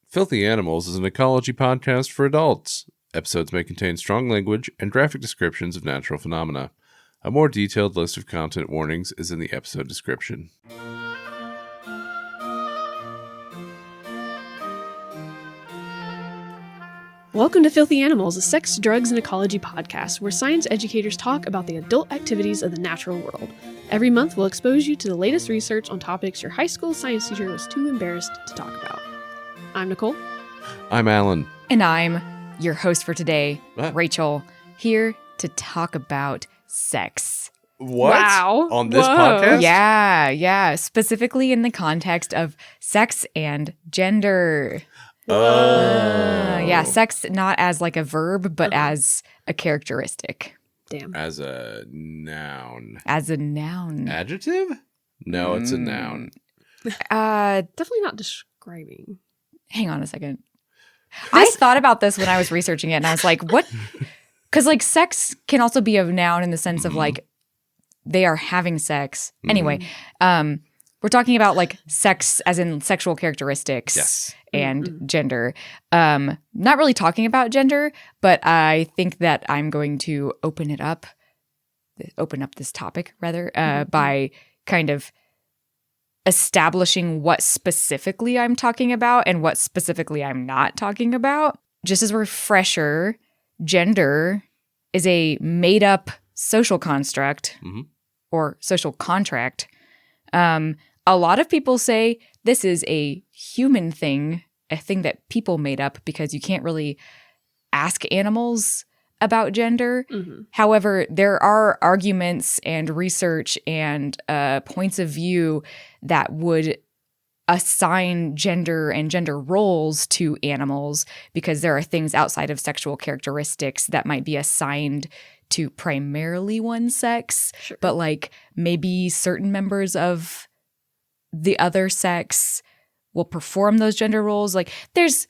Filthy Animals is an ecology podcast for adults. Episodes may contain strong language and graphic descriptions of natural phenomena. A more detailed list of content warnings is in the episode description. Welcome to Filthy Animals, a sex, drugs, and ecology podcast where science educators talk about the adult activities of the natural world. Every month, we'll expose you to the latest research on topics your high school science teacher was too embarrassed to talk about. I'm Nicole. I'm Alan. And I'm your host for today, What? Rachel, here to talk about sex. What? Wow. On this Whoa. podcast? Yeah. Specifically in the context of sex and gender. Oh. Yeah, sex not as like a verb, but as a characteristic. Damn. As a noun. As a noun. Adjective? No, it's a noun. Definitely not describing. Hang on a second. I thought about this when I was researching it, and I was like, what? Because like sex can also be a noun in the sense of like they are having sex. Anyway, we're talking about like sex as in sexual characteristics. Yes. And gender. Not really talking about gender, but I think that I'm going to open up this topic rather by kind of establishing what specifically I'm talking about and what specifically I'm not talking about. Just as a refresher, gender is a made-up social construct or social contract. A lot of people say this is a human thing, a thing that people made up because you can't really ask animals about gender. However, there are arguments and research and points of view that would assign gender and gender roles to animals because there are things outside of sexual characteristics that might be assigned to primarily one sex, but like maybe certain members of the other sex will perform those gender roles. Like there's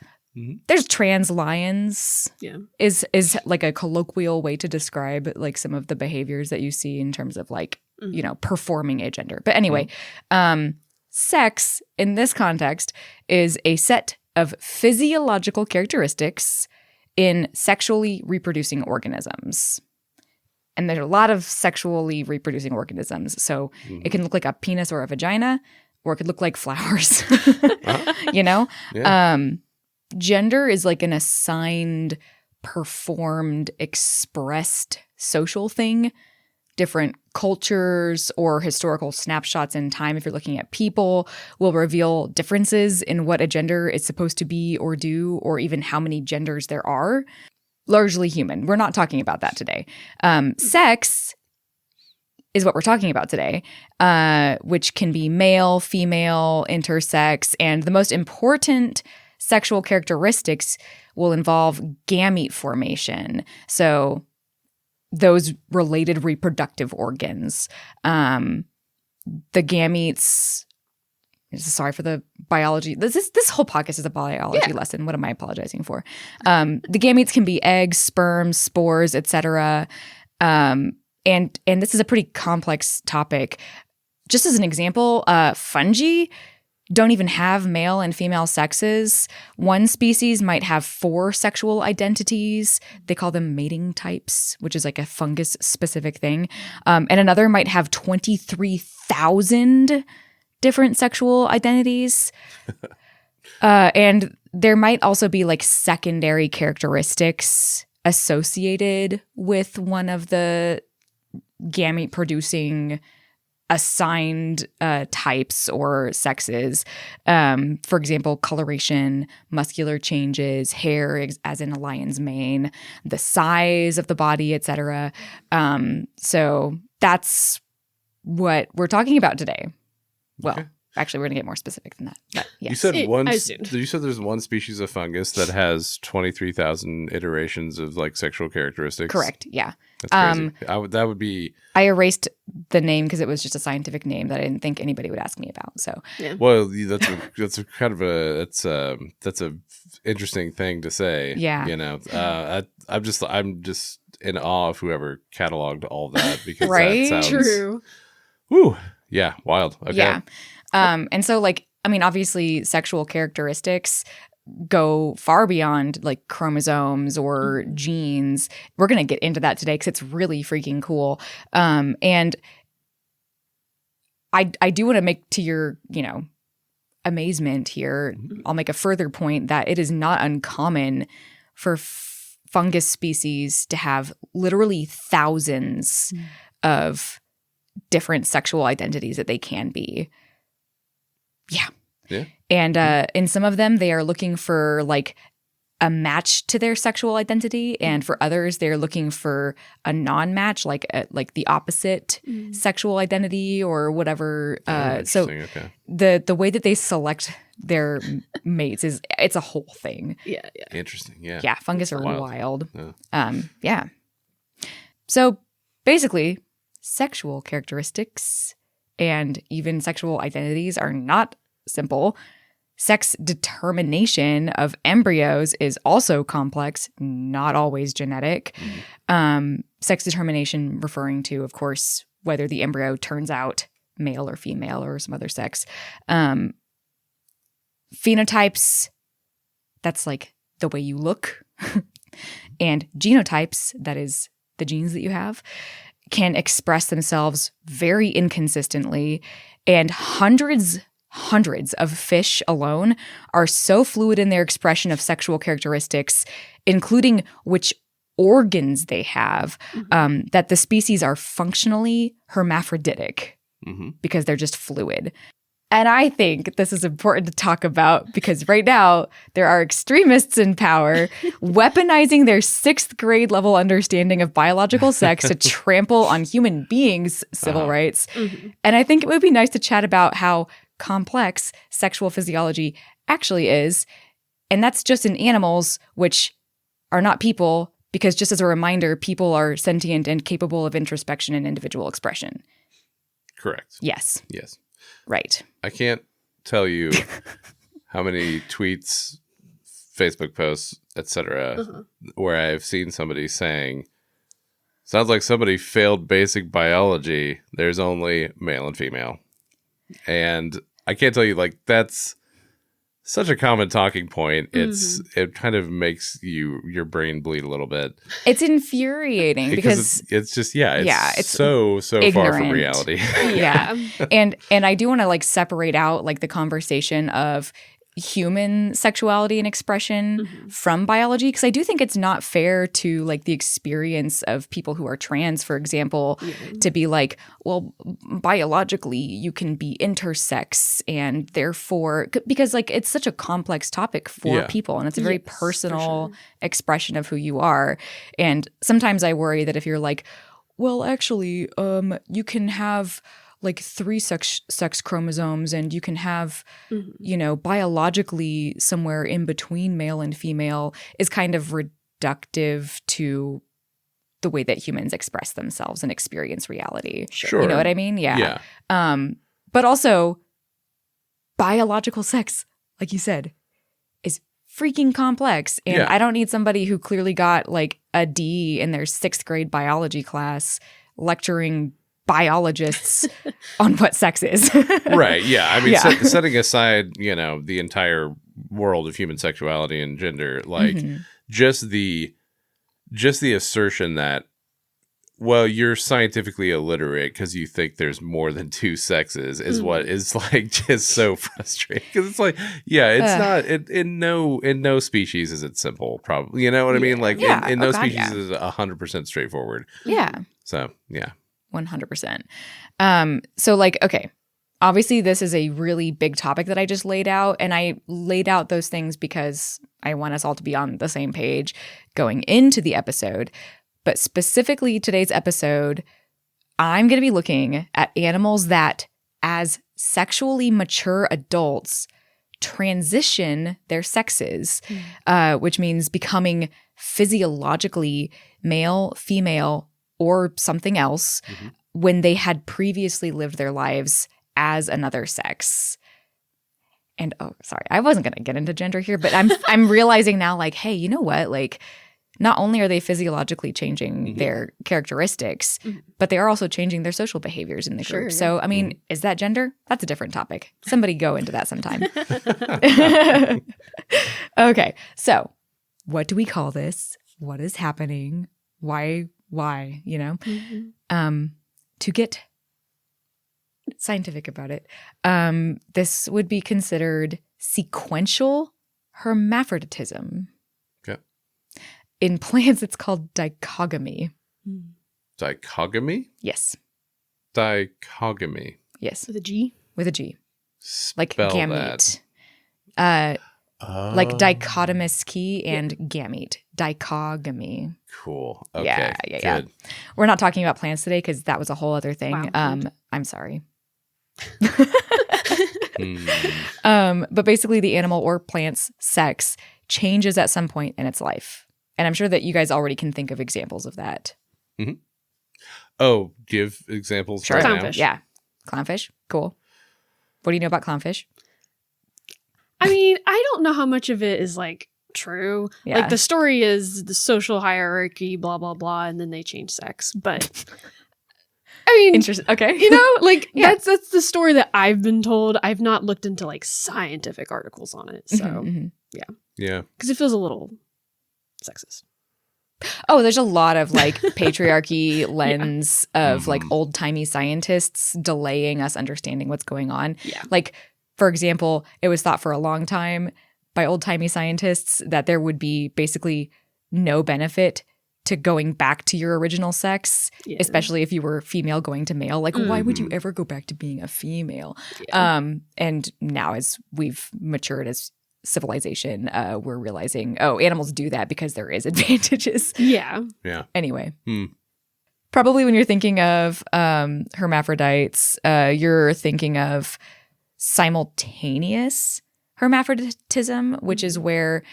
trans lions is like a colloquial way to describe like some of the behaviors that you see in terms of like, you know, performing a gender. But anyway, sex in this context is a set of physiological characteristics in sexually reproducing organisms. And there's a lot of sexually reproducing organisms. So it can look like a penis or a vagina, or it could look like flowers, you know? Yeah. Gender is like an assigned, performed, expressed social thing. Different cultures or historical snapshots in time, if you're looking at people, will reveal differences in what a gender is supposed to be or do, or even how many genders there are. Largely human. We're not talking about that today. Sex is what we're talking about today, which can be male, female, intersex, and the most important sexual characteristics will involve gamete formation. So those related reproductive organs. The gametes, sorry for the biology. This whole podcast is a biology lesson. What am I apologizing for? The gametes can be eggs, sperm, spores, etc. And this is a pretty complex topic. Just as an example, fungi don't even have male and female sexes. One species might have 4 sexual identities. They call them mating types, which is like a fungus-specific thing. And another might have 23,000 different sexual identities. And there might also be like secondary characteristics associated with one of the gamete-producing assigned types or sexes. For example, coloration, muscular changes, hair as in a lion's mane, the size of the body, etc. So that's what we're talking about today. Well, actually, we're going to get more specific than that. But yes. You said I assumed. You said there's one species of fungus that has 23,000 iterations of like sexual characteristics. Correct. Yeah. That's crazy. That would be. I erased the name because it was just a scientific name that I didn't think anybody would ask me about. So. Yeah. Well, that's a kind of a that's a interesting thing to say. Yeah. You know, I'm just in awe of whoever cataloged all that because right? that sounds True. Woo. Yeah. Wild. Okay. Yeah. And so like, I mean, obviously sexual characteristics go far beyond like chromosomes or genes. We're going to get into that today because it's really freaking cool. And I do want to make to your, amazement here, I'll make a further point that it is not uncommon for fungus species to have literally thousands of different sexual identities that they can be. Yeah. And in some of them, they are looking for like a match to their sexual identity, and for others, they're looking for a non-match, like the opposite sexual identity or whatever. So the way that they select their mates it's a whole thing. Yeah. Interesting. Yeah. Yeah. Fungus are wild. Yeah. So basically, sexual characteristics and even sexual identities are not simple. Sex determination of embryos is also complex, not always genetic. Sex determination referring to, of course, whether the embryo turns out male or female or some other sex. Phenotypes, that's like the way you look. And genotypes, that is the genes that you have, can express themselves very inconsistently. And hundreds of fish alone are so fluid in their expression of sexual characteristics, including which organs they have, that the species are functionally hermaphroditic because they're just fluid. And I think this is important to talk about because right now there are extremists in power weaponizing their 6th grade level understanding of biological sex to trample on human beings' civil rights. And I think it would be nice to chat about how complex sexual physiology actually is. And that's just in animals, which are not people, because just as a reminder, people are sentient and capable of introspection and individual expression. Correct. Yes. Right. I can't tell you how many tweets, Facebook posts, etc., where I've seen somebody saying, sounds like somebody failed basic biology. There's only male and female. And I can't tell you, like, that's such a common talking point. It kind of makes your brain bleed a little bit. It's infuriating because it's just it's so ignorant. Far from reality. Yeah. And I do want to like separate out like the conversation of human sexuality and expression from biology, because I do think it's not fair to like the experience of people who are trans, for example, to be like, well, biologically you can be intersex and therefore, because like it's such a complex topic for people and it's a very personal expression of who you are. And sometimes I worry that if you're like, well, actually, you can have like 3 sex chromosomes and you can have, biologically somewhere in between male and female, is kind of reductive to the way that humans express themselves and experience reality. Sure. You know what I mean? Yeah. But also biological sex, like you said, is freaking complex. And I don't need somebody who clearly got like a D in their 6th grade biology class lecturing biologists on what sex is. Right. Yeah. I mean, setting aside, the entire world of human sexuality and gender, like just the assertion that, well, you're scientifically illiterate because you think there's more than 2 sexes is what is like just so frustrating. Because it's like, it's not in no species is it simple. Probably, you know what I mean? Like in no species is 100% straightforward. Yeah. So 100%. So like, okay, obviously this is a really big topic that I just laid out, and I laid out those things because I want us all to be on the same page going into the episode. But specifically today's episode, I'm going to be looking at animals that, as sexually mature adults, transition their sexes, which means becoming physiologically male, female, or something else when they had previously lived their lives as another sex. And sorry, I wasn't going to get into gender here, but I'm realizing now, like, hey, you know what? Like, not only are they physiologically changing their characteristics, but they are also changing their social behaviors in the group. So, I mean, is that gender? That's a different topic. Somebody go into that sometime. Okay, so what do we call this? What is happening? Why, you know? To get scientific about it, this would be considered sequential hermaphroditism. Okay. In plants, it's called dichogamy. Dichogamy? Yes. Dichogamy. Yes. With a G? With a G. Like Spell gamete. that. Like dichotomous key and gamete. Dichogamy. Cool. Okay. Yeah. Good. We're not talking about plants today because that was a whole other thing. Wow. I'm sorry. But basically the animal or plant's sex changes at some point in its life. And I'm sure that you guys already can think of examples of that. Mm-hmm. Oh, give examples Sure. right Clownfish. now. Yeah. Clownfish. Cool. What do you know about clownfish? I mean, I don't know how much of it is like true. Yeah. Like the story is the social hierarchy, blah, blah, blah, and then they change sex. But I mean, Interesting. Okay. you know, like Yeah. that's the story that I've been told. I've not looked into like scientific articles on it. So, Mhm. Yeah. because it feels a little sexist. Oh, there's a lot of like patriarchy lens of like old timey scientists delaying us understanding what's going on. Yeah. Like, for example, it was thought for a long time by old timey scientists that there would be basically no benefit to going back to your original sex, Yeah. especially if you were female going to male. Like, why would you ever go back to being a female? Yeah. And now as we've matured as civilization, we're realizing, oh, animals do that because there is advantages. Yeah. Yeah. Anyway, Hmm. probably when you're thinking of hermaphrodites, you're thinking of simultaneous hermaphroditism, which is where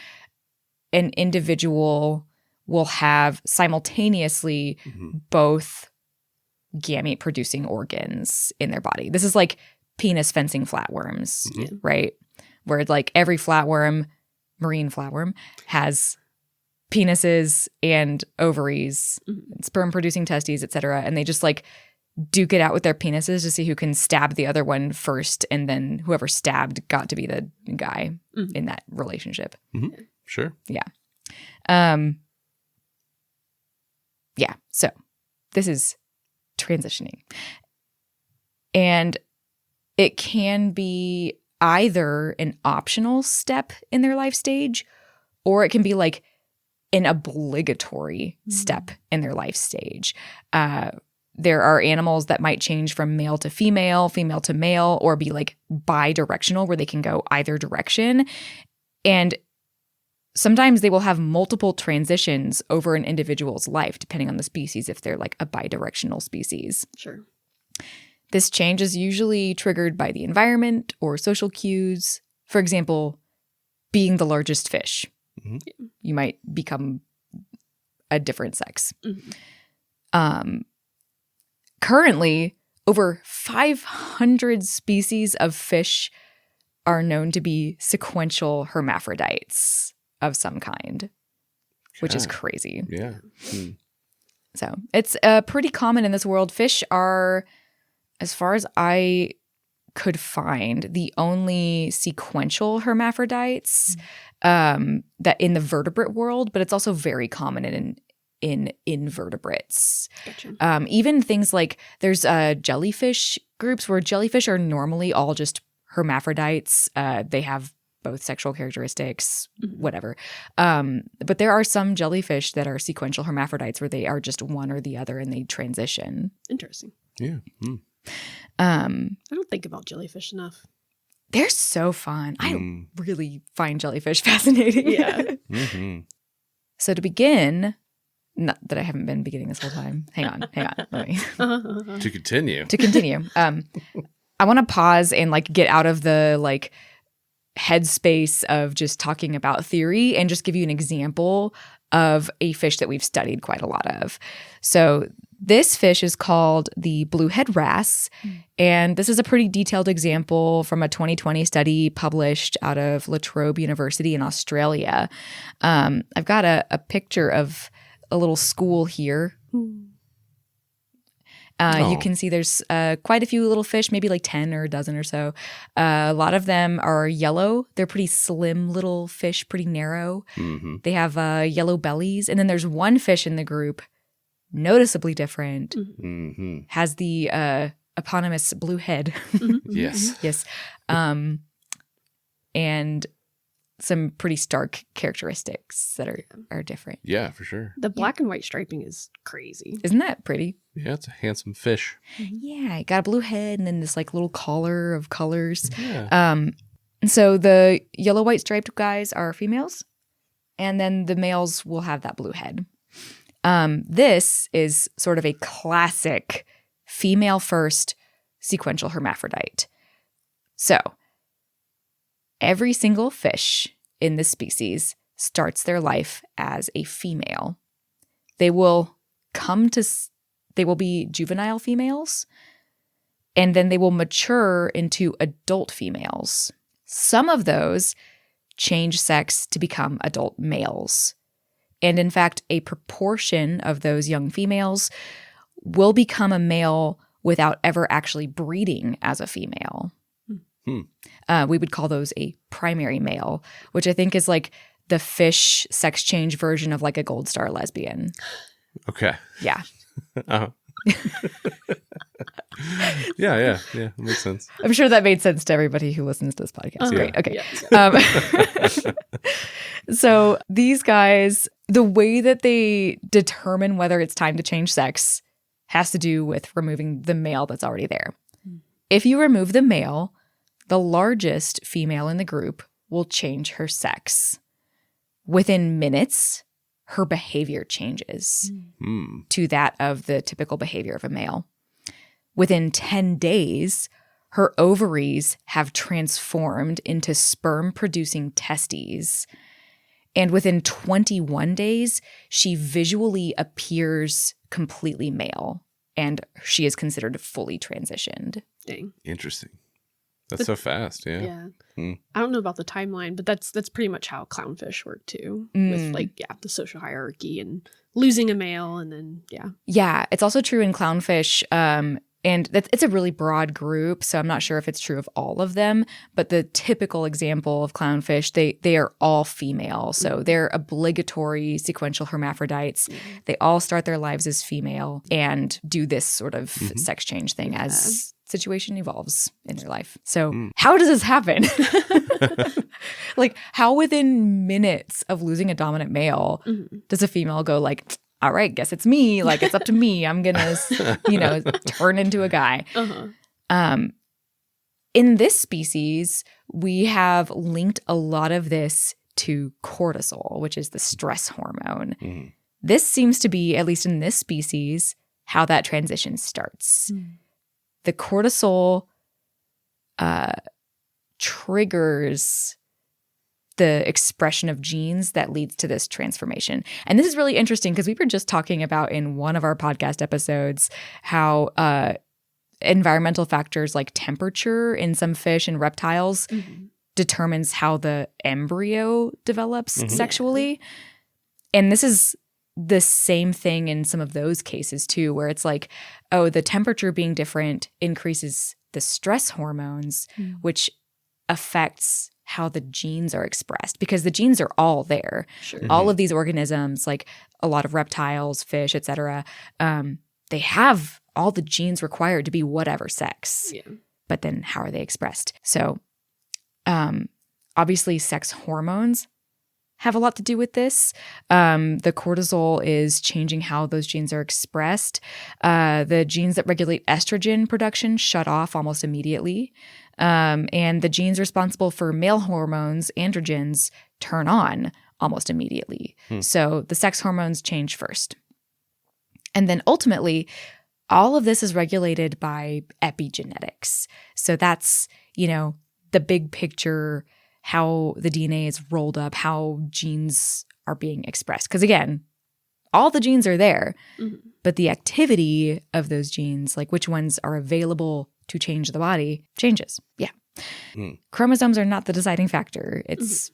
an individual will have simultaneously both gamete producing organs in their body. This is like penis fencing flatworms, right? Where like every flatworm, marine flatworm, has penises and ovaries, sperm producing testes, etc. And they just like duke it out with their penises to see who can stab the other one first, and then whoever stabbed got to be the guy in that relationship. Mm-hmm. Sure. Yeah. Yeah. So this is transitioning. And it can be either an optional step in their life stage, or it can be like an obligatory step in their life stage. There are animals that might change from male to female, female to male, or be like bi-directional where they can go either direction. And sometimes they will have multiple transitions over an individual's life, depending on the species, if they're like a bi-directional species. Sure. This change is usually triggered by the environment or social cues. For example, being the largest fish. You might become a different sex. Currently, over 500 species of fish are known to be sequential hermaphrodites of some kind, which is crazy. Yeah. So it's pretty common in this world. Fish are, as far as I could find, the only sequential hermaphrodites that in the vertebrate world, but it's also very common in invertebrates. Gotcha. Even things like there's jellyfish groups where jellyfish are normally all just hermaphrodites. They have both sexual characteristics, whatever. But there are some jellyfish that are sequential hermaphrodites where they are just one or the other and they transition. Interesting. Yeah. I don't think about jellyfish enough. They're so fun. I really find jellyfish fascinating. Yeah. So to begin, not that I haven't been beginning this whole time. Hang on. Let me To continue. to continue. I want to pause and like get out of the like headspace of just talking about theory and just give you an example of a fish that we've studied quite a lot of. So This fish is called the bluehead wrasse, and this is a pretty detailed example from a 2020 study published out of La Trobe University in Australia. I've got a picture of a little school here. You can see there's quite a few little fish, maybe like 10 or a dozen or so. A lot of them are yellow. They're pretty slim little fish, pretty narrow. Mm-hmm. They have yellow bellies. And then there's one fish in the group, noticeably different, Mm-hmm. has the eponymous blue head. Yes. Yes. And some pretty stark characteristics that are different. Yeah, for sure. The black and white striping is crazy. Isn't that pretty? Yeah, it's a handsome fish. Yeah, it got a blue head and then this like little collar of colors. Yeah. And so the yellow white striped guys are females, and then the males will have that blue head. This is sort of a classic female first sequential hermaphrodite. So every single fish in this species starts their life as a female. They will be juvenile females, and then they will mature into adult females. Some of those change sex to become adult males. And in fact, a proportion of those young females will become a male without ever actually breeding as a female. We would call those a primary male, which I think is like the fish sex change version of like a gold star lesbian. Okay. Yeah. Uh-huh. Yeah. That makes sense. I'm sure that made sense to everybody who listens to this podcast. Great. Okay. Yeah. So these guys, the way that they determine whether it's time to change sex has to do with removing the male that's already there. If you remove the male, the largest female in the group will change her sex. Within minutes, her behavior changes to that of the typical behavior of a male. Within 10 days, her ovaries have transformed into sperm-producing testes. And within 21 days, she visually appears completely male, and she is considered fully transitioned. Dang. Interesting. That's so fast. Yeah. I don't know about the timeline, but that's pretty much how clownfish work too. With the social hierarchy and losing a male, and then Yeah, it's also true in clownfish. And it's a really broad group, so I'm not sure if it's true of all of them. But the typical example of clownfish, they are all female. So they're obligatory sequential hermaphrodites. They all start their lives as female and do this sort of sex change thing as situation evolves in their life. So how does this happen? Like, how within minutes of losing a dominant male does a female go like, all right, guess it's me. Like, it's up to me. I'm going to, turn into a guy. In this species, we have linked a lot of this to cortisol, which is the stress hormone. This seems to be, at least in this species, how that transition starts. The cortisol triggers the expression of genes that leads to this transformation. And this is really interesting because we were just talking about in one of our podcast episodes how environmental factors like temperature in some fish and reptiles determines how the embryo develops sexually. And this is the same thing in some of those cases too, where it's like, oh, the temperature being different increases the stress hormones, which affects how the genes are expressed, because the genes are all there. Sure. All of these organisms, like a lot of reptiles, fish, etc., they have all the genes required to be whatever sex. Yeah. But then how are they expressed? So obviously sex hormones have a lot to do with this. The cortisol is changing how those genes are expressed. The genes that regulate estrogen production shut off almost immediately. And the genes responsible for male hormones, androgens, turn on almost immediately. So the sex hormones change first. And then ultimately, all of this is regulated by epigenetics. So that's, the big picture, how the DNA is rolled up, how genes are being expressed. Because again, all the genes are there, Mhm. but the activity of those genes, like which ones are available to change the body, changes. Yeah. Chromosomes are not the deciding factor. It's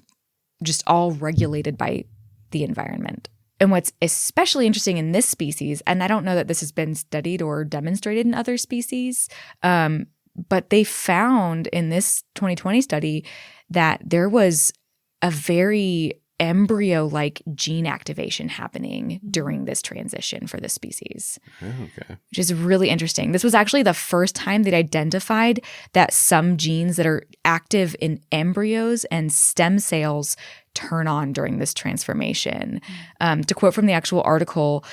just all regulated by the environment. And what's especially interesting in this species, and I don't know that this has been studied or demonstrated in other species, but they found in this 2020 study that there was a very embryo-like gene activation happening during this transition for this species. Okay. Which is really interesting. This was actually the first time they'd identified that some genes that are active in embryos and stem cells turn on during this transformation. To quote from the actual article,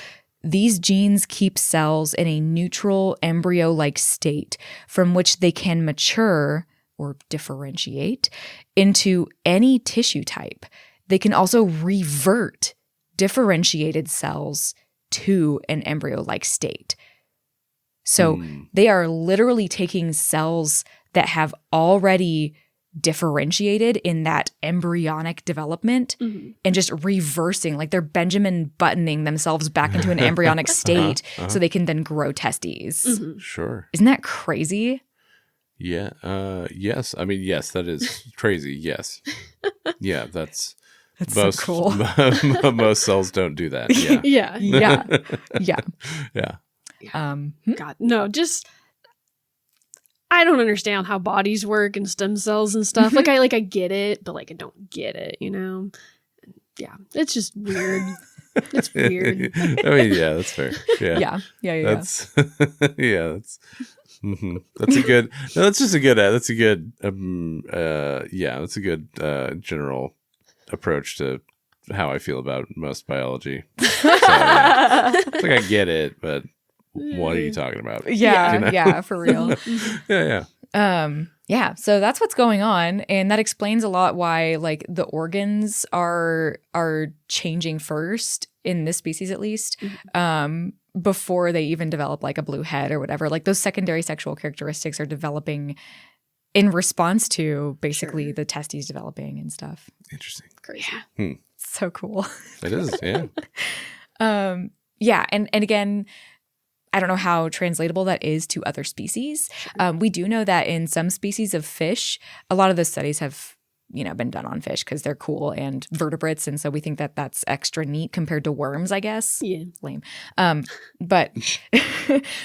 these genes keep cells in a neutral embryo-like state from which they can mature or differentiate into any tissue type. They can also revert differentiated cells to an embryo-like state. So they are literally taking cells that have already differentiated in that embryonic development and just reversing, like they're Benjamin buttoning themselves back into an embryonic state so they can then grow testes. Sure. Isn't that crazy? Yeah. Yes. I mean, yes, that is crazy. Yes. Yeah, that's so cool. Most cells don't do that. Yeah. Yeah. God, no, just I don't understand how bodies work and stem cells and stuff. I get it, but I don't get it, Yeah, it's just weird. It's weird. I mean, yeah, that's fair. Yeah. That's That's a good. No, that's just a good. That's a good. That's a good general approach to how I feel about most biology. So, it's I get it, but what are you talking about? Yeah, for real. Yeah. So that's what's going on, and that explains a lot why the organs are changing first in this species, at least, before they even develop a blue head or whatever. Those secondary sexual characteristics are developing in response to basically the testes developing and stuff. Interesting. Crazy. So cool. It is. Yeah. And again, I don't know how translatable that is to other species. Sure. We do know that in some species of fish, a lot of the studies have, been done on fish because they're cool and vertebrates. And so we think that that's extra neat compared to worms, I guess. Yeah. Lame. But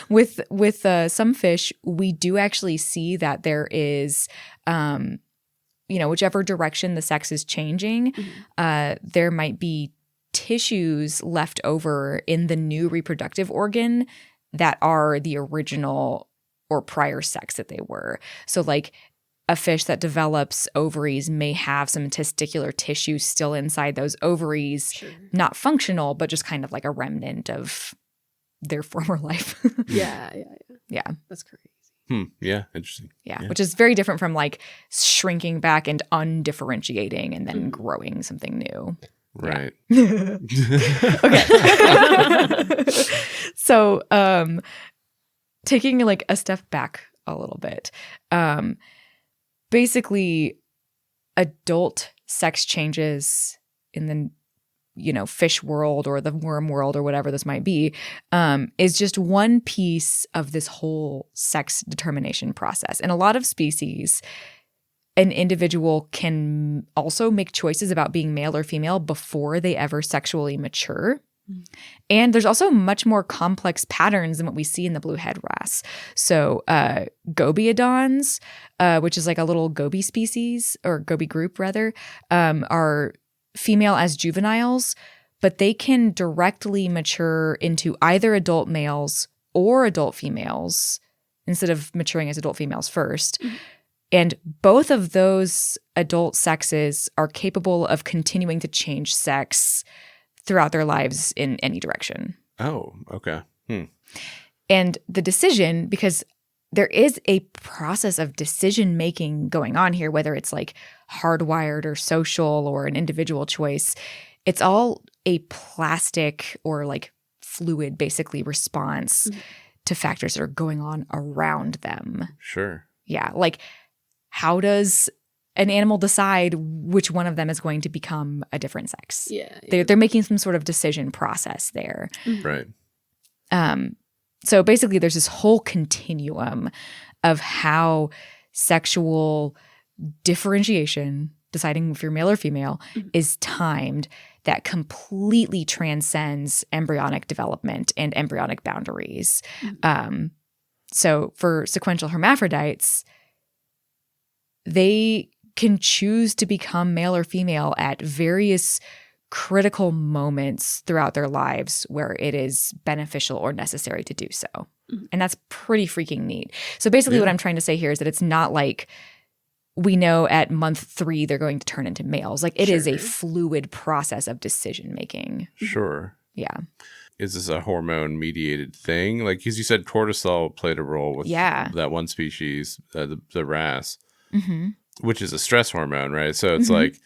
with some fish, we do actually see that there is, whichever direction the sex is changing, there might be tissues left over in the new reproductive organ that are the original or prior sex that they were. So a fish that develops ovaries may have some testicular tissue still inside those ovaries, not functional, but just kind of like a remnant of their former life. Yeah. That's crazy. Yeah, interesting. Yeah, which is very different from shrinking back and undifferentiating and then growing something new. Right. Okay. So, taking a step back a little bit, basically adult sex changes in the fish world or the worm world or whatever this might be, is just one piece of this whole sex determination process. In a lot of species, an individual can also make choices about being male or female before they ever sexually mature. And there's also much more complex patterns than what we see in the blue head wrasse. So gobiodons, which is a little goby species, or goby group rather, are female as juveniles, but they can directly mature into either adult males or adult females instead of maturing as adult females first. And both of those adult sexes are capable of continuing to change sex throughout their lives in any direction. Oh, okay. And the decision, because there is a process of decision-making going on here, whether it's hardwired or social or an individual choice, it's all a plastic or fluid, basically, response to factors that are going on around them. Sure. Yeah, how does an animal decide which one of them is going to become a different sex. Yeah. They're making some sort of decision process there. Right. So basically there's this whole continuum of how sexual differentiation, deciding if you're male or female, is timed that completely transcends embryonic development and embryonic boundaries. So for sequential hermaphrodites, they can choose to become male or female at various critical moments throughout their lives where it is beneficial or necessary to do so. And that's pretty freaking neat. So basically what I'm trying to say here is that it's not like we know at month 3 they're going to turn into males. Like it is a fluid process of decision making. Sure. Yeah. Is this a hormone mediated thing? Like, because you said cortisol played a role with that one species, the wrasse, which is a stress hormone, right? So it's like,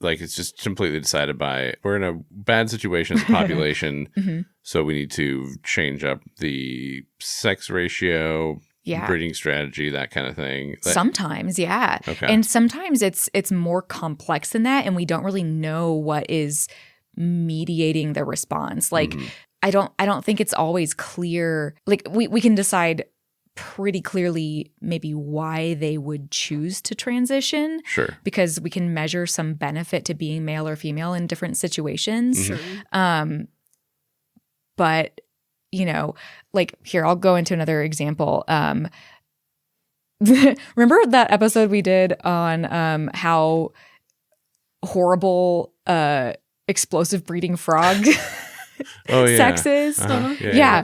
it's just completely decided by, we're in a bad situation as a population, so we need to change up the sex ratio, breeding strategy, that kind of thing. Sometimes, yeah. Okay. And sometimes it's more complex than that, and we don't really know what is mediating the response. Like I don't think it's always clear. Like we can decide pretty clearly maybe why they would choose to transition. Sure. Because we can measure some benefit to being male or female in different situations. But like here, I'll go into another example. Remember that episode we did on how horrible explosive breeding frog sex is? Yeah.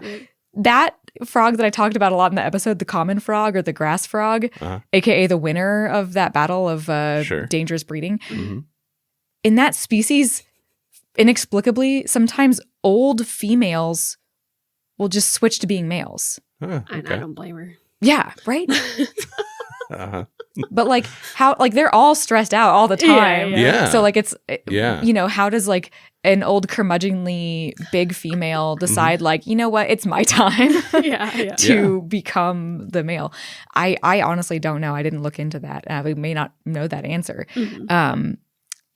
That frog that I talked about a lot in the episode, the common frog or the grass frog, aka the winner of that battle of dangerous breeding. In that species, inexplicably, sometimes old females will just switch to being males. I don't blame her. Yeah, right? But like how, like they're all stressed out all the time. Yeah. So like it's, how does like an old curmudgeonly big female decide like, you know what, it's my time to become the male? I honestly don't know. I didn't look into that. We may not know that answer.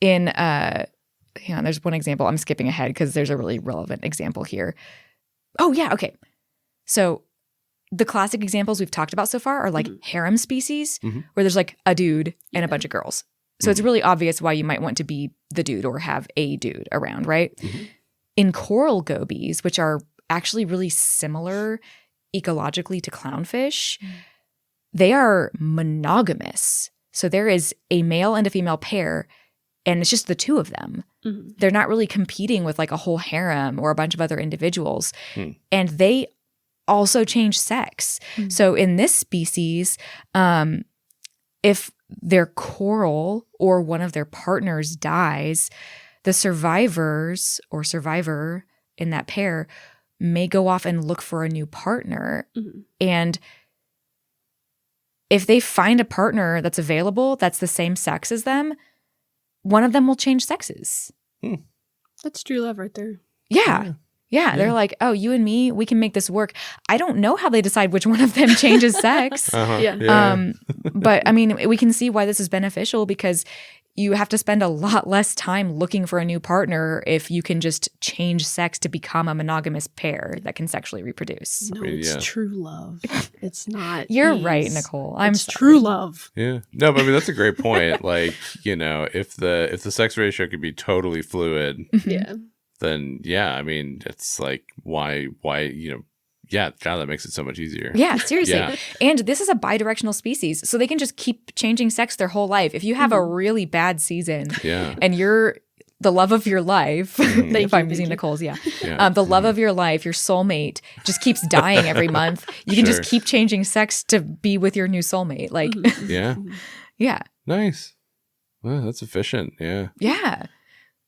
There's one example. I'm skipping ahead because there's a really relevant example here. Oh yeah. Okay. So the classic examples we've talked about so far are like harem species where there's like a dude and a bunch of girls. So it's really obvious why you might want to be the dude or have a dude around, right? In coral gobies, which are actually really similar ecologically to clownfish, they are monogamous. So there is a male and a female pair, and it's just the two of them. They're not really competing with like a whole harem or a bunch of other individuals. And they also change sex. So in this species, if their coral or one of their partners dies, the survivors or survivor in that pair may go off and look for a new partner. And if they find a partner that's available, that's the same sex as them, one of them will change sexes. That's true love right there. Yeah, they're like, oh, you and me, we can make this work. I don't know how they decide which one of them changes sex. But I mean, we can see why this is beneficial because you have to spend a lot less time looking for a new partner if you can just change sex to become a monogamous pair that can sexually reproduce. No, it's true love. It's not. You're right, Nicole. It's true love. Yeah. No, but I mean, that's a great point. Like, if the sex ratio could be totally fluid. Then I mean, it's like why, God, that makes it so much easier. Yeah, seriously. And this is a bidirectional species, so they can just keep changing sex their whole life. If you have a really bad season and you're the love of your life, if I'm using Nicole's, the love of your life, your soulmate just keeps dying every month. You can just keep changing sex to be with your new soulmate. Like, Nice. Well, that's efficient. Yeah.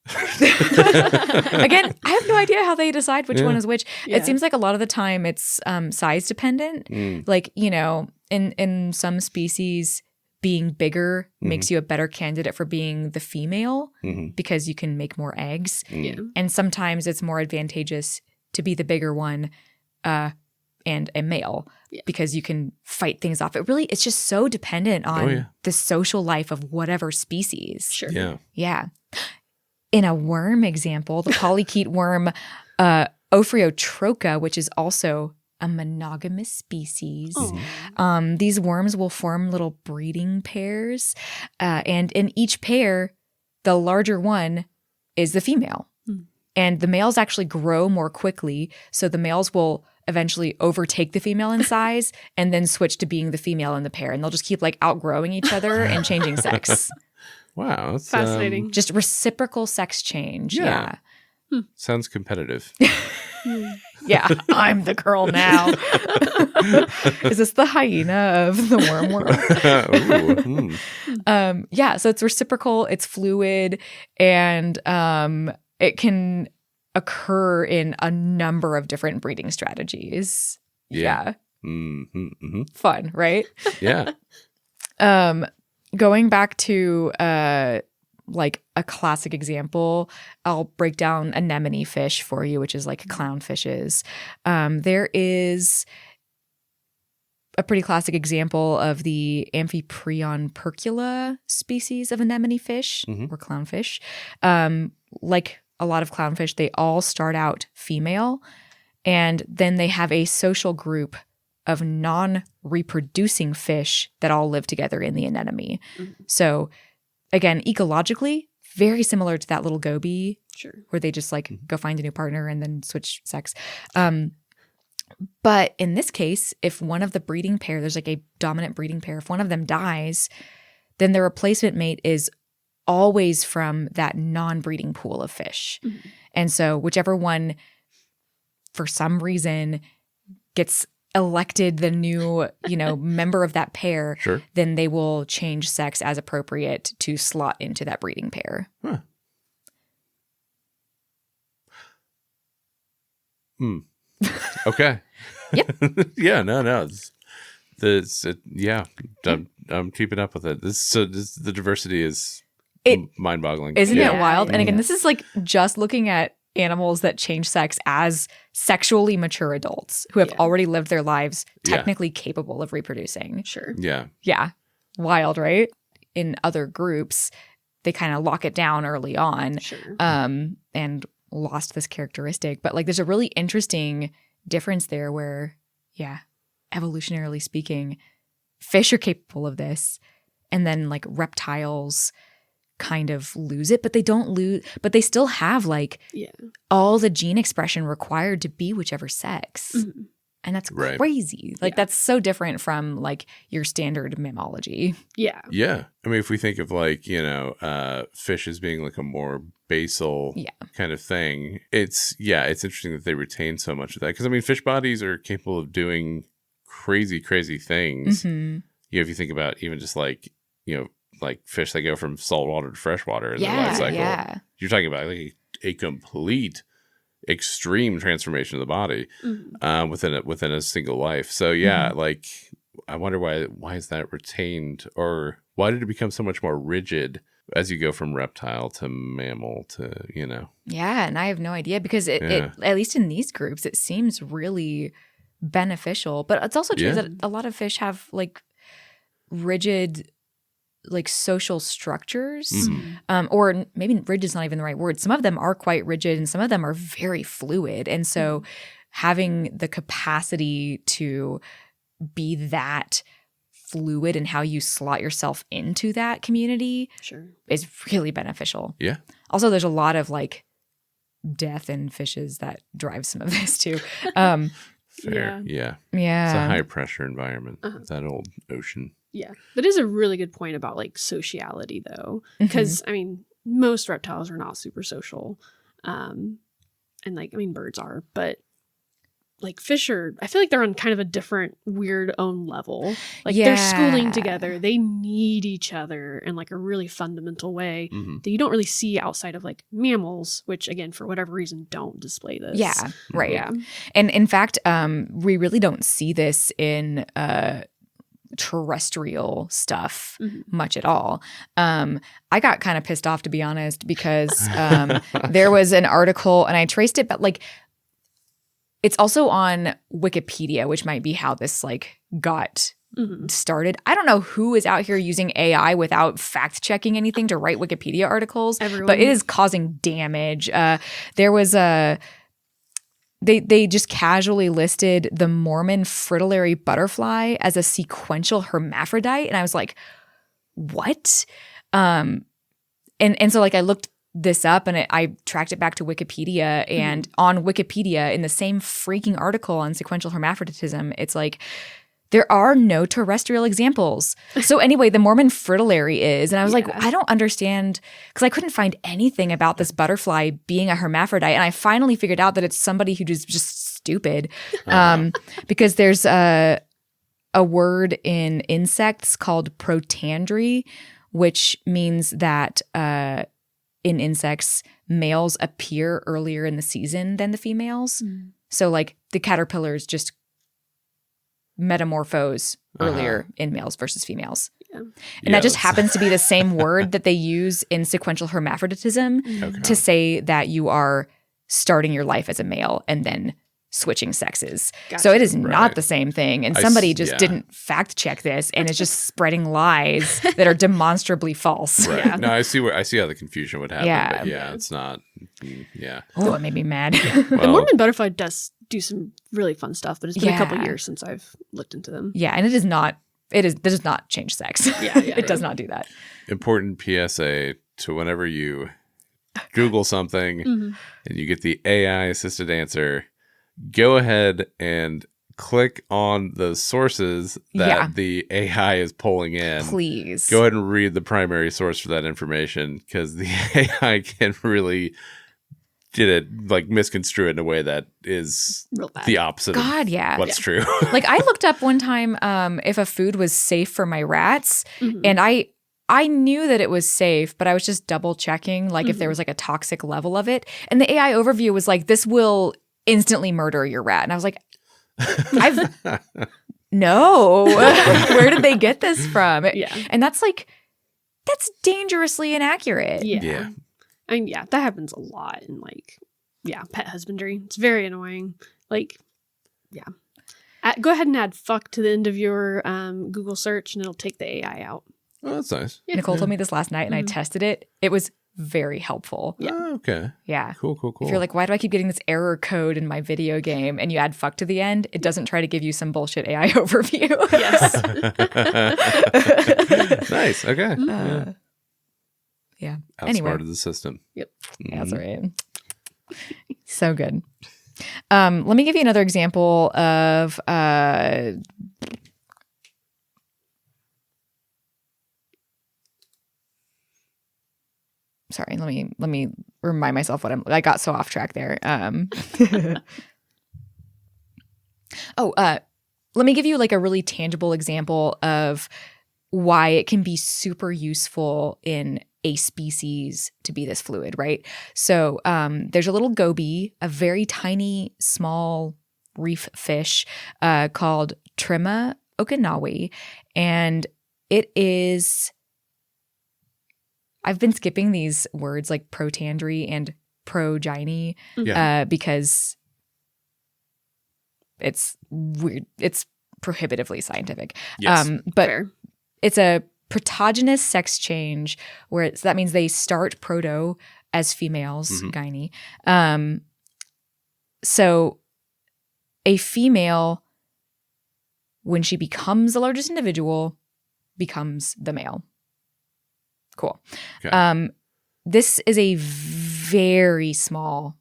Again, I have no idea how they decide which one is which. It seems like a lot of the time it's size dependent. Like, in some species, being bigger makes you a better candidate for being the female because you can make more eggs. And sometimes it's more advantageous to be the bigger one and a male because you can fight things off. It's just so dependent on the social life of whatever species. Sure. Yeah. Yeah. In a worm example, the polychaete worm Ophryotrocha, which is also a monogamous species. These worms will form little breeding pairs. And in each pair, the larger one is the female. And the males actually grow more quickly. So the males will eventually overtake the female in size and then switch to being the female in the pair. And they'll just keep like outgrowing each other and changing sex. Wow. That's fascinating. Just reciprocal sex change. Yeah. Sounds competitive. Yeah, I'm the girl now. Is this the hyena of the worm world? Yeah, so it's reciprocal, it's fluid, and it can occur in a number of different breeding strategies. Yeah. Fun, right? Yeah. Going back to like a classic example, I'll break down anemone fish for you, which is like clownfishes. There is a pretty classic example of the Amphiprion percula species of anemone fish or clownfish. Like a lot of clownfish, they all start out female, and then they have a social group of non-reproducing fish that all live together in the anemone. So again, ecologically, very similar to that little goby, where they just like go find a new partner and then switch sex. But in this case, if one of the breeding pair, there's like a dominant breeding pair, if one of them dies, then the replacement mate is always from that non-breeding pool of fish. And so whichever one, for some reason, gets elected the new, member of that pair, then they will change sex as appropriate to slot into that breeding pair. Okay. Yep. Yeah, no. I'm keeping up with it. The diversity is mind-boggling. Isn't it wild? And again, this is like just looking at animals that change sex as sexually mature adults who have already lived their lives technically capable of reproducing. Sure. Yeah. Yeah. Wild, right? In other groups, they kind of lock it down early on and lost this characteristic. But like there's a really interesting difference there where, evolutionarily speaking, fish are capable of this. And then like reptiles kind of lose it, but they don't lose, but they still have like all the gene expression required to be whichever sex. And that's crazy. Like that's so different from like your standard mammalogy. Yeah. Yeah. I mean, if we think of like, fish as being like a more basal kind of thing, it's interesting that they retain so much of that. Because I mean, fish bodies are capable of doing crazy, crazy things. If you think about even just like, like fish that go from saltwater to freshwater in their life cycle. You're talking about like a complete extreme transformation of the body within a single life. So like I wonder why is that retained, or why did it become so much more rigid as you go from reptile to mammal to Yeah, and I have no idea because it at least in these groups it seems really beneficial. But it's also true that a lot of fish have like rigid like social structures, or maybe rigid is not even the right word. Some of them are quite rigid and some of them are very fluid. And so having the capacity to be that fluid in how you slot yourself into that community is really beneficial. Yeah. Also, there's a lot of like death in fishes that drives some of this too. Fair. Yeah. It's a high pressure environment. That old ocean. Yeah. That is a really good point about like sociality though. Because I mean, most reptiles are not super social. And like, I mean, birds are, but like fish are, I feel like they're on kind of a different weird own level. Like they're schooling together. They need each other in like a really fundamental way that you don't really see outside of like mammals, which again, for whatever reason, don't display this. Yeah. Right. Yeah. And in fact, we really don't see this in terrestrial stuff much at all. I got kind of pissed off, to be honest, because there was an article and I traced it, but like It's also on Wikipedia, which might be how this like got started. I don't know who is out here using AI without fact checking anything to write Wikipedia articles, but it is causing damage. There was a they just casually listed the Mormon fritillary butterfly as a sequential hermaphrodite, and I was like, what? And so like I looked this up and I tracked it back to Wikipedia, and on Wikipedia in the same freaking article on sequential hermaphroditism, it's like, there are no terrestrial examples. So anyway, the Mormon fritillary is, and I was like, I don't understand, because I couldn't find anything about this butterfly being a hermaphrodite, and I finally figured out that it's somebody who is just stupid, because there's a word in insects called protandry, which means that in insects, males appear earlier in the season than the females. So like the caterpillars just metamorphose earlier in males versus females. And that just happens to be the same word that they use in sequential hermaphroditism to say that you are starting your life as a male and then switching sexes. So it is not the same thing. And somebody just didn't fact check this and is just spreading lies that are demonstrably false. Right. No, I see how the confusion would happen. But it's not. Oh, it made me mad. The Mormon butterfly does do some really fun stuff, but it's been a couple years since I've looked into them. Yeah, and it does not change sex. It does not do that. Important PSA to whenever you Google something and you get the AI assisted answer, go ahead and click on the sources that the AI is pulling in. Please. Go ahead and read the primary source for that information, because the AI can really misconstrue it in a way that is the opposite of what's true. Like I looked up one time if a food was safe for my rats, and I knew that it was safe, but I was just double checking like if there was like a toxic level of it. And the AI overview was like, this will instantly murder your rat. And I was like, no, where did they get this from? And that's dangerously inaccurate. I mean, that happens a lot in pet husbandry. It's very annoying. Go ahead and add fuck to the end of your Google search and it'll take the AI out. Oh, that's nice. Nicole told me this last night and I tested it. It was very helpful. Oh, okay. Yeah. Cool. If you're like, why do I keep getting this error code in my video game? And you add fuck to the end, it doesn't try to give you some bullshit AI overview. Yes. Nice. Okay. Outsmarted the system. Yep. That's right. So good. Let me give you another example of sorry, let me remind myself I got so off track there. Let me give you like a really tangible example of why it can be super useful in a species to be this fluid, right? So there's a little goby, a very tiny, small reef fish called Trimma okinawi, and it is... I've been skipping these words like protandry and progyny because it's weird. It's prohibitively scientific. Yes. But it's a protogynous sex change where that means they start proto as females, gyne. So a female, when she becomes the largest individual, becomes the male. Cool. Okay. This is a very small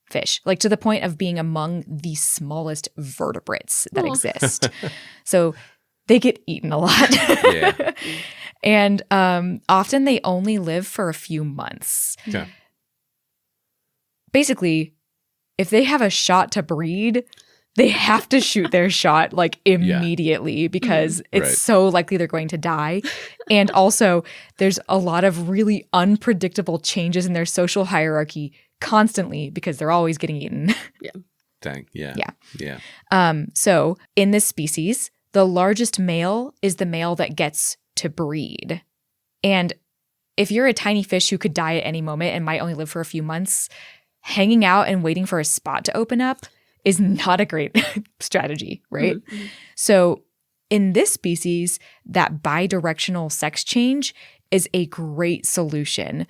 fish, like to the point of being among the smallest vertebrates that exist. So they get eaten a lot. And often they only live for a few months. Okay. Basically, if they have a shot to breed, they have to shoot their shot like immediately because it's so likely they're going to die. And also there's a lot of really unpredictable changes in their social hierarchy constantly because they're always getting eaten. Dang. Yeah. So in this species, the largest male is the male that gets to breed. And if you're a tiny fish who could die at any moment and might only live for a few months, hanging out and waiting for a spot to open up is not a great strategy, right? Mm-hmm. So in this species, that bidirectional sex change is a great solution.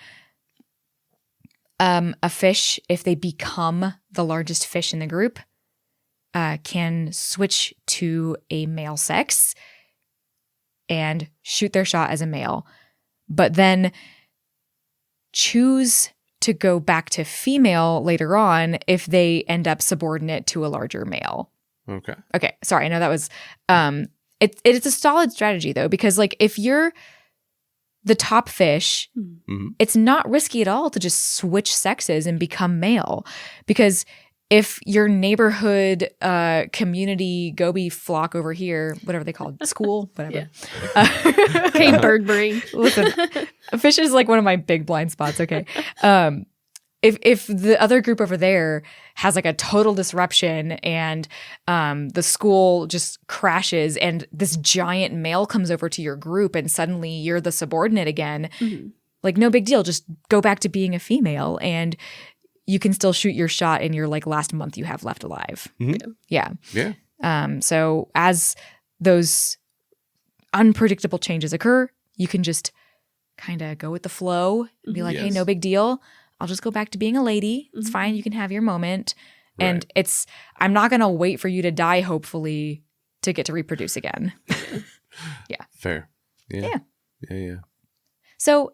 A fish, if they become the largest fish in the group, can switch to a male sex and shoot their shot as a male, but then choose to go back to female later on if they end up subordinate to a larger male. Okay. Sorry, I know that was it's a solid strategy though, because like if you're the top fish, it's not risky at all to just switch sexes and become male, because if your neighborhood community goby flock over here, whatever they call it, school, whatever. Okay, bird brain. Listen, fish is like one of my big blind spots, okay? If the other group over there has like a total disruption and the school just crashes and this giant male comes over to your group and suddenly you're the subordinate again, like no big deal. Just go back to being a female and you can still shoot your shot in your like last month you have left alive. Yeah. So as those unpredictable changes occur, you can just kind of go with the flow and be like, hey, no big deal. I'll just go back to being a lady. It's fine. You can have your moment. Right. And I'm not going to wait for you to die, hopefully, to get to reproduce again. Yeah. Fair. Yeah. So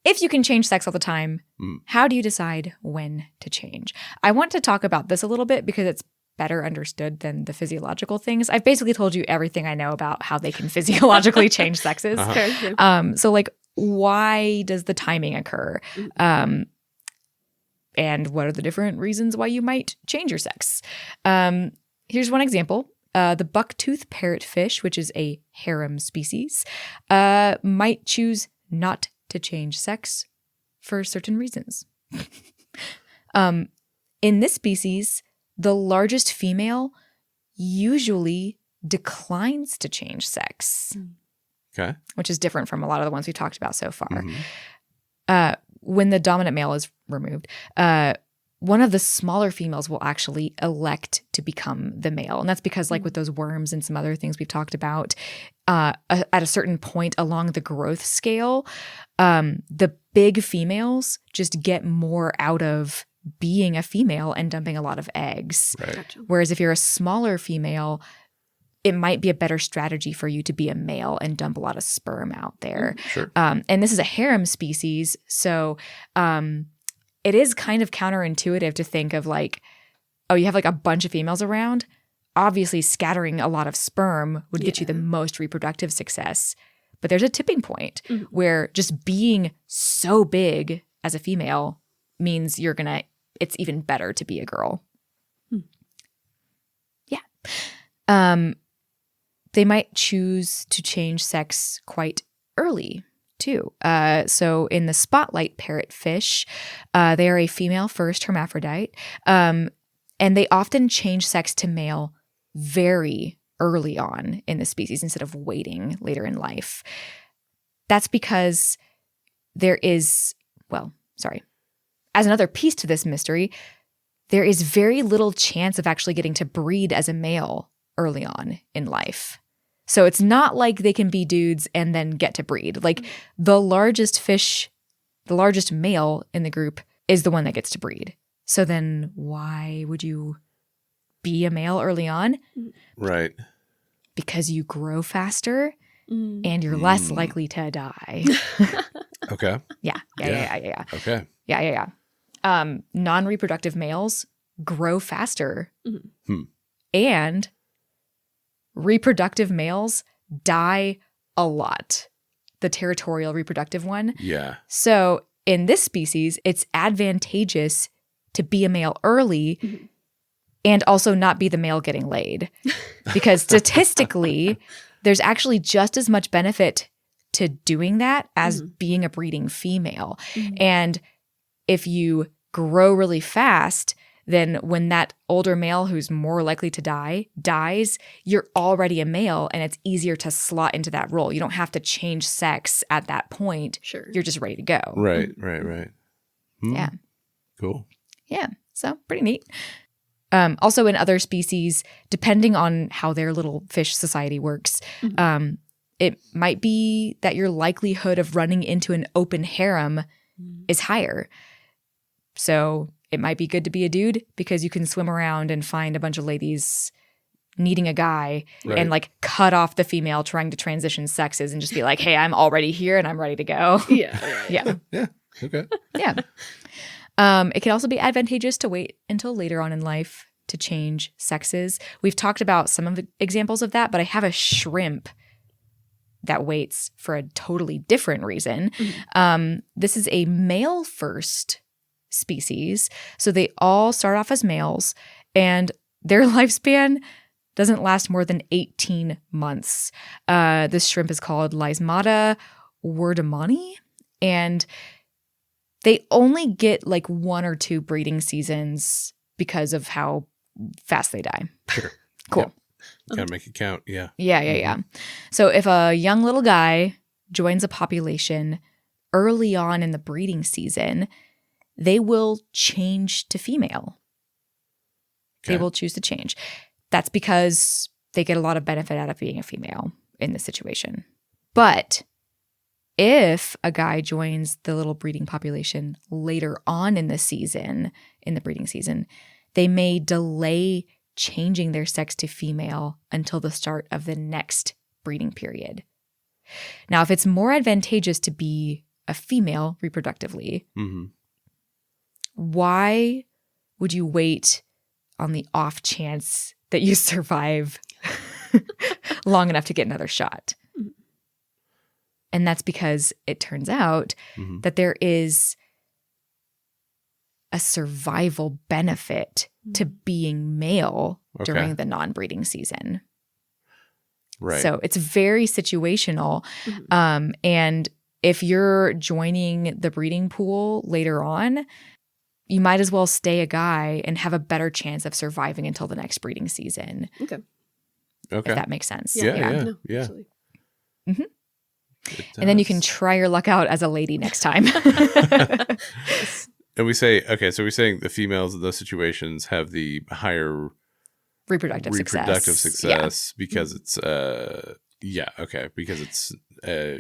if you can change sex all the time, how do you decide when to change? I want to talk about this a little bit because it's better understood than the physiological things. I've basically told you everything I know about how they can physiologically change sexes. So like, why does the timing occur? And what are the different reasons why you might change your sex? Here's one example. The bucktooth parrotfish, which is a harem species, might choose not to change sex for certain reasons. In this species, the largest female usually declines to change sex. Okay. Which is different from a lot of the ones we've talked about so far. When the dominant male is removed, one of the smaller females will actually elect to become the male. And that's because like with those worms and some other things we've talked about, at a certain point along the growth scale, the big females just get more out of being a female and dumping a lot of eggs. Right. Whereas if you're a smaller female, it might be a better strategy for you to be a male and dump a lot of sperm out there. Sure. And this is a harem species, so it is kind of counterintuitive to think of like, oh, you have like a bunch of females around. Obviously, scattering a lot of sperm would get you the most reproductive success. But there's a tipping point where just being so big as a female means it's even better to be a girl. Yeah. They might choose to change sex quite early, too. So in the spotlight parrotfish, they are a female first hermaphrodite, and they often change sex to male very early on in the species instead of waiting later in life. That's because as another piece to this mystery, there is very little chance of actually getting to breed as a male early on in life. So it's not like they can be dudes and then get to breed. Like the largest male in the group is the one that gets to breed. So then why would you be a male early on? Right. Because you grow faster and you're less likely to die. Okay. Yeah. Okay. Yeah. Non-reproductive males grow faster and reproductive males die a lot. The territorial reproductive one. Yeah. So in this species, it's advantageous to be a male early and also not be the male getting laid. Because statistically, there's actually just as much benefit to doing that as being a breeding female. And if you grow really fast, then when that older male who's more likely to dies, you're already a male and it's easier to slot into that role. You don't have to change sex at that point. Sure. You're just ready to go. Right. Yeah. Cool. Yeah. So pretty neat. Also in other species, depending on how their little fish society works, it might be that your likelihood of running into an open harem is higher. So it might be good to be a dude because you can swim around and find a bunch of ladies needing a guy and like cut off the female trying to transition sexes and just be like, hey, I'm already here and I'm ready to go. Yeah. Okay. Yeah. It can also be advantageous to wait until later on in life to change sexes. We've talked about some of the examples of that, but I have a shrimp that waits for a totally different reason. This is a male first species. So they all start off as males and their lifespan doesn't last more than 18 months. This shrimp is called Lysmata wardemani, and they only get like 1 or 2 breeding seasons because of how fast they die. Sure. Cool. Yeah. Gotta make it count. Yeah. Yeah. So if a young little guy joins a population early on in the breeding season, they will change to female. They will choose to change. That's because they get a lot of benefit out of being a female in this situation. But if a guy joins the little breeding population later on in the season, in the breeding season, they may delay changing their sex to female until the start of the next breeding period. Now, if it's more advantageous to be a female reproductively, why would you wait on the off chance that you survive long enough to get another shot? And that's because it turns out that there is a survival benefit to being male during the non-breeding season. Right. So it's very situational. And if you're joining the breeding pool later on, you might as well stay a guy and have a better chance of surviving until the next breeding season. Okay. If that makes sense. Yeah. And then you can try your luck out as a lady next time. And we say, okay, so we're saying the females in those situations have the higher reproductive success because it's because it's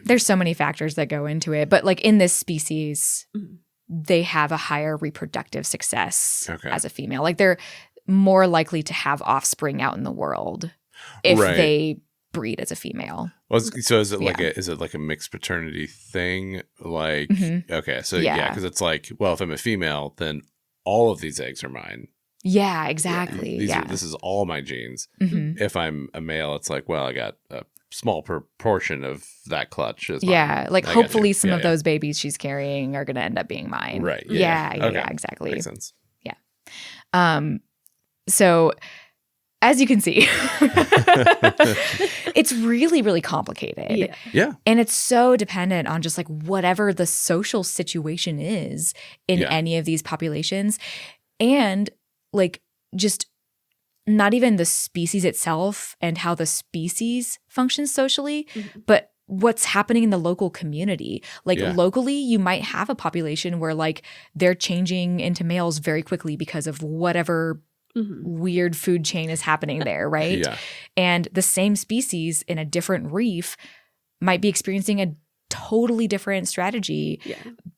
there's so many factors that go into it, but like in this species they have a higher reproductive success as a female. Like they're more likely to have offspring out in the world if they breed as a female. Well, so is it like a mixed paternity thing? Like okay, so because it's like, well, if I'm a female, then all of these eggs are mine. Yeah, exactly. This is all my genes. If I'm a male, it's like, well, I got a small proportion of that clutch. Like hopefully some of those babies she's carrying are going to end up being mine. Right. Yeah, exactly. Makes sense. Yeah. So as you can see, it's really, really complicated. Yeah. And it's so dependent on just like whatever the social situation is in any of these populations. And like just not even the species itself and how the species functions socially, but what's happening in the local community. Like locally, you might have a population where like they're changing into males very quickly because of whatever weird food chain is happening there, right? And the same species in a different reef might be experiencing a totally different strategy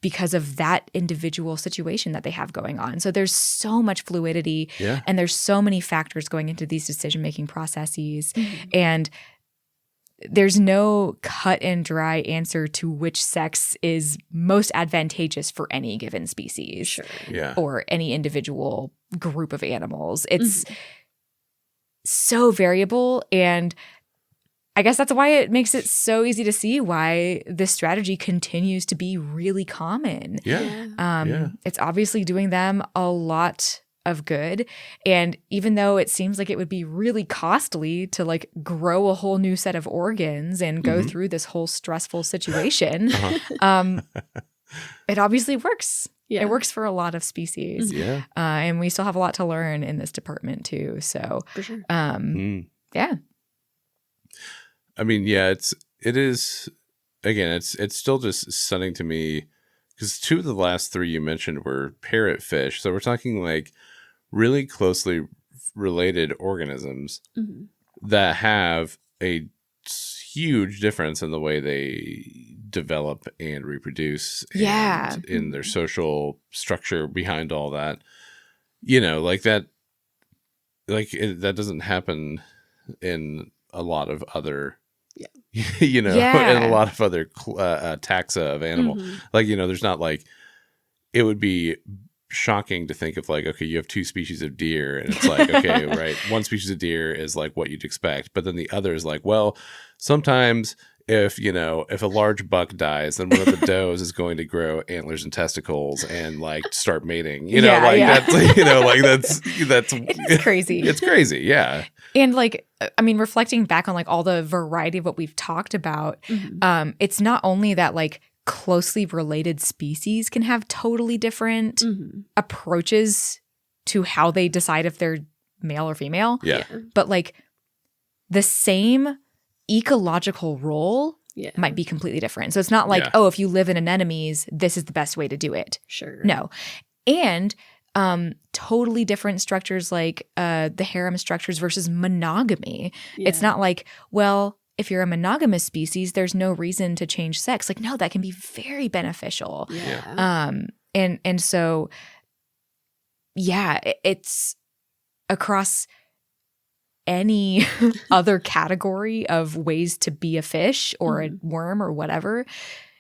because of that individual situation that they have going on. So there's so much fluidity and there's so many factors going into these decision-making processes. And there's no cut and dry answer to which sex is most advantageous for any given species or any individual group of animals. It's so variable, and I guess that's why it makes it so easy to see why this strategy continues to be really common. It's obviously doing them a lot of good. And even though it seems like it would be really costly to like grow a whole new set of organs and go through this whole stressful situation, it obviously works. It works for a lot of species. And we still have a lot to learn in this department too. So, for sure. Yeah. I mean, it is, again, it's still just stunning to me because 2 of the last 3 you mentioned were parrotfish. So we're talking like really closely related organisms that have a huge difference in the way they develop and reproduce and in their social structure behind all that. Like that, that doesn't happen in a lot of other, in a lot of other taxa of animal. There's not like, it would be shocking to think of like, okay, you have two species of deer and it's like, okay, right, one species of deer is like what you'd expect, but then the other is like, well, sometimes if a large buck dies, then one of the does is going to grow antlers and testicles and like start mating, that's it's crazy. It's crazy. Yeah. And like, I mean, reflecting back on like all the variety of what we've talked about, it's not only that like closely related species can have totally different approaches to how they decide if they're male or female. Yeah. But like the same ecological role might be completely different. So it's not like, if you live in anemones, this is the best way to do it. Sure. No. And totally different structures like the harem structures versus monogamy. Yeah. It's not like, well, if you're a monogamous species, there's no reason to change sex. Like, no, that can be very beneficial. Yeah. And so, it's across any other category of ways to be a fish or a worm or whatever,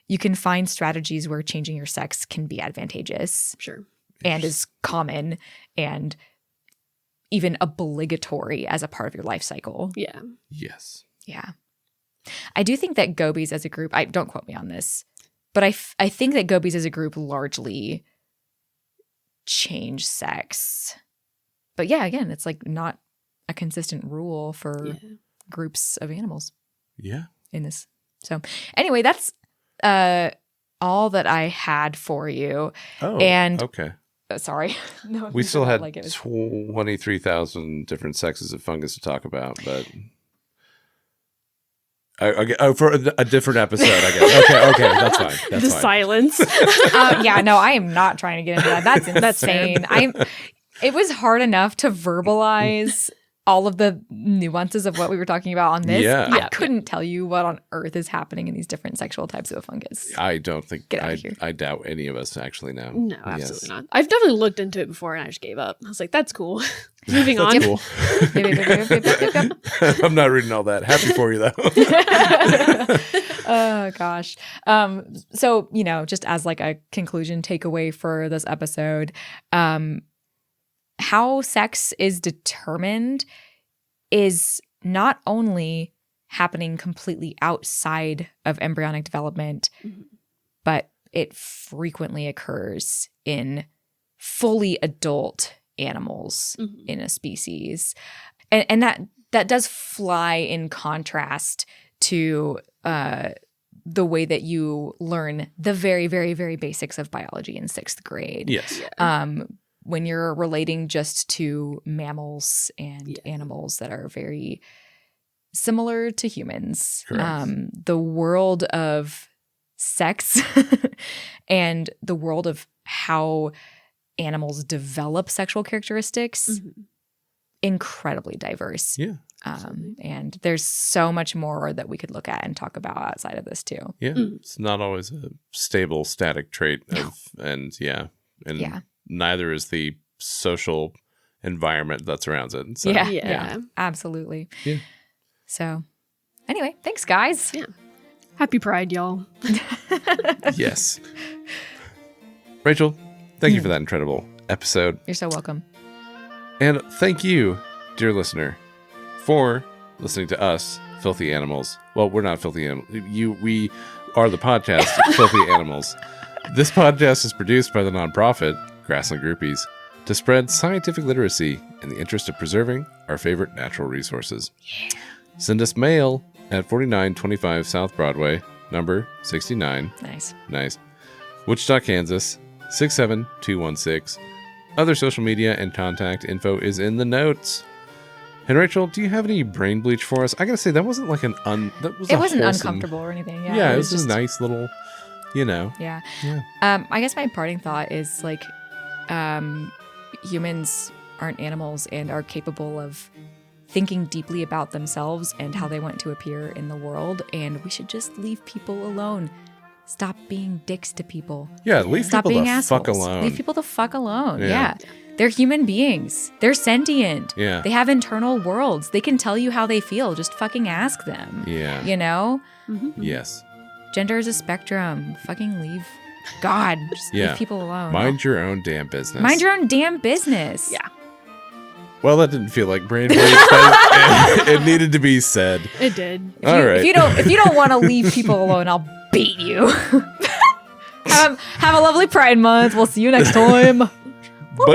you can find strategies where changing your sex can be advantageous. Sure. And is common and even obligatory as a part of your life cycle. Yeah. Yes. Yeah. I do think that gobies as a group, don't quote me on this, but I think that gobies as a group largely change sex. But yeah, again, it's like not a consistent rule for groups of animals. Yeah. In this. So anyway, that's all that I had for you. Oh, and okay. Sorry. No, we still had 23,000 different sexes of fungus to talk about, but for a different episode, I guess. Okay, that's fine. That's fine. Silence. No, I am not trying to get into that. That's insane. It was hard enough to verbalize all of the nuances of what we were talking about on this. Yeah. I couldn't tell you what on earth is happening in these different sexual types of fungus. I don't think, Get out of here. I doubt any of us actually know. No, absolutely not. I've definitely looked into it before and I just gave up. I was like, that's cool. Moving on. Cool. I'm not reading all that. Happy for you though. Oh gosh. So, just as like a conclusion takeaway for this episode, how sex is determined is not only happening completely outside of embryonic development, but it frequently occurs in fully adult animals in a species. And that does fly in contrast to the way that you learn the very, very, very basics of biology in 6th grade. Yes. When you're relating just to mammals and animals that are very similar to humans. The world of sex and the world of how animals develop sexual characteristics, incredibly diverse. Yeah. And there's so much more that we could look at and talk about outside of this too. Yeah. It's not always a stable, static trait neither is the social environment that surrounds it. So, yeah, absolutely. Yeah. So anyway, thanks guys. Yeah. Happy Pride, y'all. Yes. Rachel, thank you for that incredible episode. You're so welcome. And thank you, dear listener, for listening to us, Filthy Animals. Well, we're not Filthy Animals. We are the podcast, Filthy Animals. This podcast is produced by the nonprofit GrasslandGroupies to spread scientific literacy in the interest of preserving our favorite natural resources. Yeah. Send us mail at 4925 South Broadway, number 69. Nice. Wichita, Kansas, 67216. Other social media and contact info is in the notes. And Rachel, do you have any brain bleach for us? I gotta say, that wasn't like it wasn't uncomfortable or anything. Yeah, it was just a nice little, Yeah. I guess my parting thought is like, humans aren't animals and are capable of thinking deeply about themselves and how they want to appear in the world. And we should just leave people alone. Stop being dicks to people. Yeah, leave Stop people being the assholes. fuck alone. Leave people the fuck alone. Yeah. Yeah. They're human beings. They're sentient. Yeah. They have internal worlds. They can tell you how they feel. Just fucking ask them. Yeah. You know? Yes. Gender is a spectrum. Fucking leave. God, just leave people alone. Mind your own damn business. Mind your own damn business. Yeah. Well, that didn't feel like brainwave, but it needed to be said. It did. If you don't want to leave people alone, I'll beat you. have a lovely Pride Month. We'll see you next time. Bye.